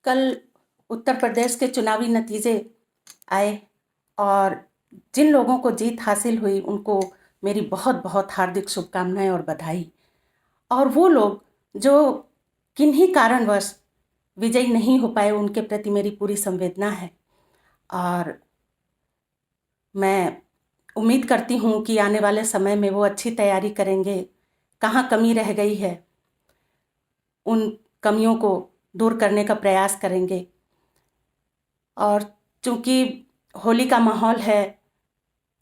कल उत्तर प्रदेश के चुनावी नतीजे आए और जिन लोगों को जीत हासिल हुई उनको मेरी बहुत बहुत हार्दिक शुभकामनाएं और बधाई। और वो लोग जो किन्हीं कारणवश विजयी नहीं हो पाए उनके प्रति मेरी पूरी संवेदना है। और मैं उम्मीद करती हूँ कि आने वाले समय में वो अच्छी तैयारी करेंगे। कहाँ कमी रह गई है उन कमियों को दूर करने का प्रयास करेंगे। और चूँकि होली का माहौल है,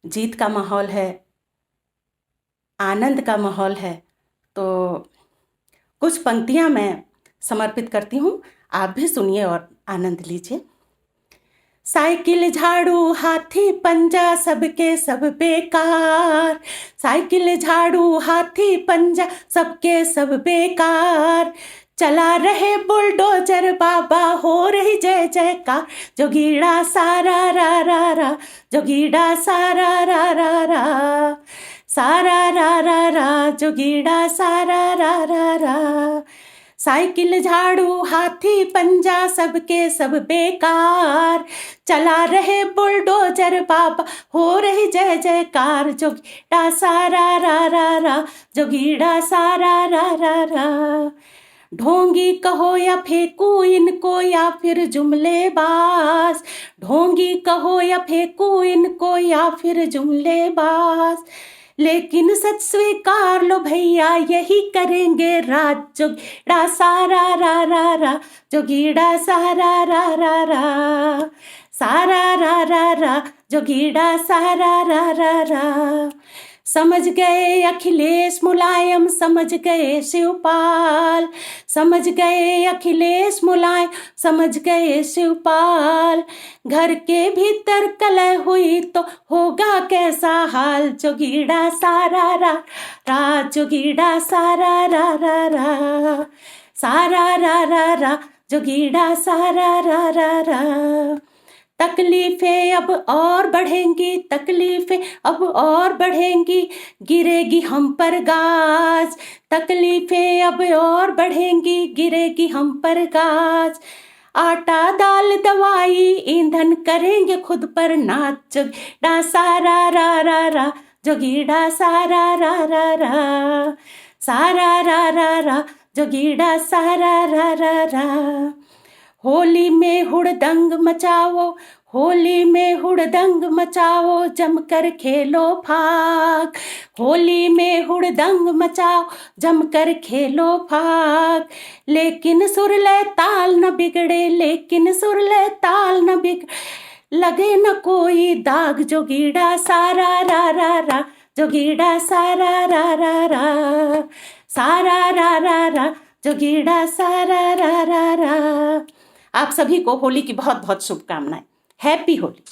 जीत का माहौल है, आनंद का माहौल है, तो कुछ पंक्तियाँ मैं समर्पित करती हूँ। आप भी सुनिए और आनंद लीजिए। साइकिल झाड़ू हाथी पंजा सबके सब बेकार, साइकिल झाड़ू हाथी पंजा सबके सब बेकार, चला रहे बुलडोजर बाबा हो रही जय जयकार, जोगीड़ा सारा रा रा रा, जोगीड़ा सारा रा रा रा, सारा रा रा रा, जोगीड़ा सारा रा रा रा। साइकिल झाड़ू हाथी पंजा सबके सब बेकार, चला रहे बुलडोजर बाबा हो रही जय जयकार, जोगीड़ा सारा रा रा रा, जोगीड़ा सारा रा रा रा। ढोंगी कहो या फेंकू इनको या फिर जुमलेबाज, ढोंगी कहो या फेंकू इनको या फिर जुमलेबाज, लेकिन सच स्वीकार लो भैया यही करेंगे राज, जोगीड़ा सारा रा रा रा, जोगीड़ा सारा रा रा रा, सारा रा रा रा, जोगीड़ा सारा रा रा रा। समझ गए अखिलेश मुलायम, समझ गए शिवपाल, समझ गए अखिलेश मुलायम, समझ गए शिवपाल, घर के भीतर कलह हुई तो होगा कैसा हाल, जोगीड़ा सारा रा रा, जोगीड़ा सारा रा रा रा, सारा रा रा रा, जोगीड़ा सारा रा रा रा। तकलीफें अब और बढ़ेंगी, तकलीफें अब और बढ़ेंगी, गिरेगी हम पर गाज, तकलीफें अब और बढ़ेंगी, गिरेगी हम पर गाज, आटा दाल दवाई ईंधन करेंगे खुद पर नाच, जोगीड़ा सारा रा रा रा, जोगीड़ा सारा रा रा रा, सारा रा रा रा, जोगीड़ा सारा रा रा रा। होली में हुड़दंग मचाओ, होली में हुड़दंग मचाओ, जमकर खेलो फाग, होली में हुड़दंग मचाओ, जमकर खेलो फाग, लेकिन सुर लय ताल न बिगड़े, लेकिन सुर लय ताल न बिगड़े, लगे न कोई दाग, जोगीड़ा सारा रा रा रा, जोगीड़ा सारा रा रा रा, सारा रा रा रा, जोगीड़ा सारा रा रा रा। आप सभी को होली की बहुत बहुत शुभकामनाएं। हैप्पी होली।